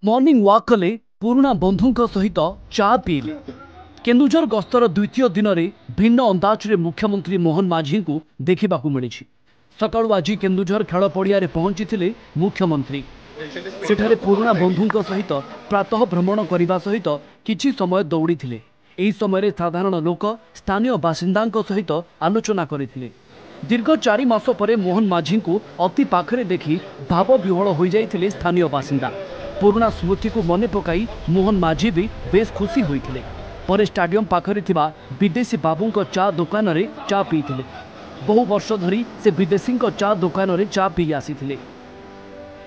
Morning walk कले पुराणा बंधुों सहित चा पीले। केन्दुझर गस्तर द्वितीय दिन में भिन्न अंदाज रे मुख्यमंत्री मोहन माझी को देखा मिली। सकाळु आज केन्दुझर खेल पड़िया पहुंची मुख्यमंत्री सेठारे पुराणा बंधुों सहित प्रातः भ्रमण करने सहित किछि समय दौड़ी थे। यही समय साधारण लोक स्थानीय बासिंदा सहित आलोचना करते। दीर्घ 4 मास पर मोहन माझी को अति पाखरे देखि भाव विह्वल हो जाते स्थानीय बासिंदा। पुराणा स्मृति को मन पकाई मोहन माझी भी बेस खुशी होते। पर स्टाडियम पाखरे थिबा विदेशी बाबू चा दुकान रे चा पीते। बहु वर्ष धरी से विदेशी चा दुकान रे चा पी आसी।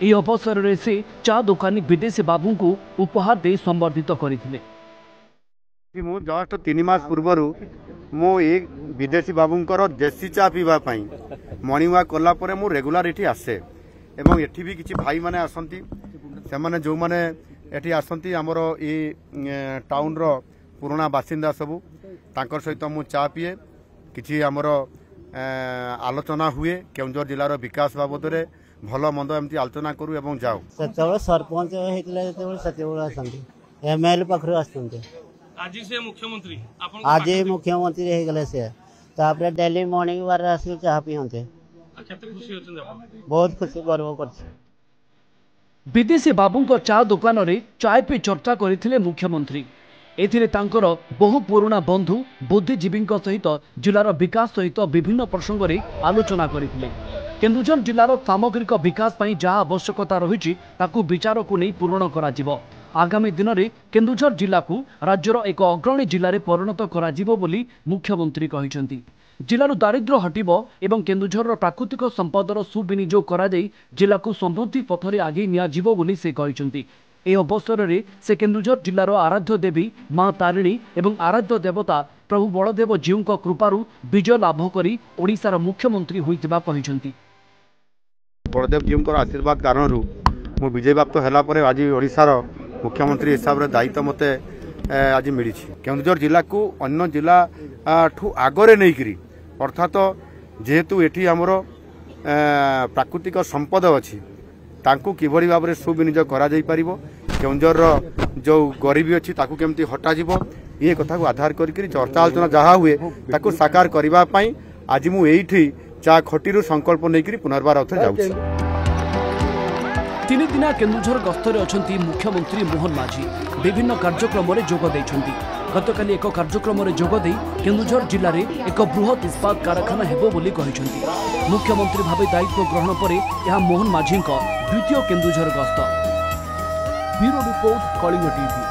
यह अवसर में से चा दुकानी विदेशी बाबू को उपहार दे संबर्धित करते। मु जस्ट 3 मास पूर्वर मु एक विदेशी बाबूंकर देसी चा पीवाई मॉर्निंग वॉक कला मु रेगुलर ये आसे एवं एठी भी किछि भाई माने आसंती से माने जो माने एठी आसंती हमर ए टाउन रो पुराना बासिंदा सबू तांकर सहित मु चा पिए किछि हमर आलोचना हुए केउंझर जिलार विकास बाबद रे भल मंद एमती आलोचना करू एवं जाऊ सतबेले सरपंच हेतले सतबेले आसंती एमएलए पखरे आसंती आज से मुख्यमंत्री आज मुख्यमंत्री हे गले से तापरे डेली मॉर्निंग बार आसी चाह पियंते। केते खुशी होचन आप? बहुत खुशी गर्व करछ। विदेशी बाबू चा दुकान रे चाय पे चर्चा करथिले मुख्यमंत्री। एथिरे तांकर बहु पुराणा बंधु बुद्धिजीवी सहित जिलार विकास सहित विभिन्न प्रसंग रे आलोचना करथिले। केन्दुझर जिलार सामग्रिक विकास पई जहा आवश्यकता रही ताकू विचार को नहीं पूर्ण करा। आगामी दिन में केन्दुझर जिला को राज्यर एक अग्रणी जिले में परिणत करा बोली मुख्यमंत्री कहते। जिलू दारिद्र्य हटिबो एवं केन्दुझर प्राकृतिक संपदर सुविनियोग करा जाई जिला को समृद्धि पथरे आगे नियाजिबो बोली से कहते। ए अवसर में से केन्दुझर जिलार आराध्य देवी मां तारिणी एवं आराध्य देवता प्रभु बलदेव जीव कृपारू विजय लाभ करी ओडिशार मुख्यमंत्री होइतिबा कहते। बलदेव जीव आशीर्वाद कारण मु विजय प्राप्त है आज ओडिशार मुख्यमंत्री हिसाब से दायित्व मते आज मिली। केन्दुझर जिला को अन्य जिला ठू आगरे नहीं करी अर्थात जेहेतु एठी हमर प्राकृतिक संपद अच्छी तांकू किभली भाव में सुविनियोग करा जाई परिबो केन्दुझर जो गरीबी अच्छी ताकू केमती हटा जिवो ये कथा को आधार करी चर्चा आलोचना जहाँ हुए ताकू साकार करबा पई आज मु एठी चा खटीरू संकल्प नहीं करी पुनर्बार अवसर जाउछि। 3 दिना केन्दुझर गस्तर अछंती मुख्यमंत्री मोहन माझी विभिन्न कार्यक्रम में जोग देछंती। गतकाली एक कार्यक्रम में जोग दे केन्दुझर जिले में एक बृहत इस्पात कारखाना हेबो बोली कहिसंती। मुख्यमंत्री भावे दायित्व ग्रहण पर यह मोहन माझी द्वितीय केन्दुझर गस्त। Bureau report Kalinga TV.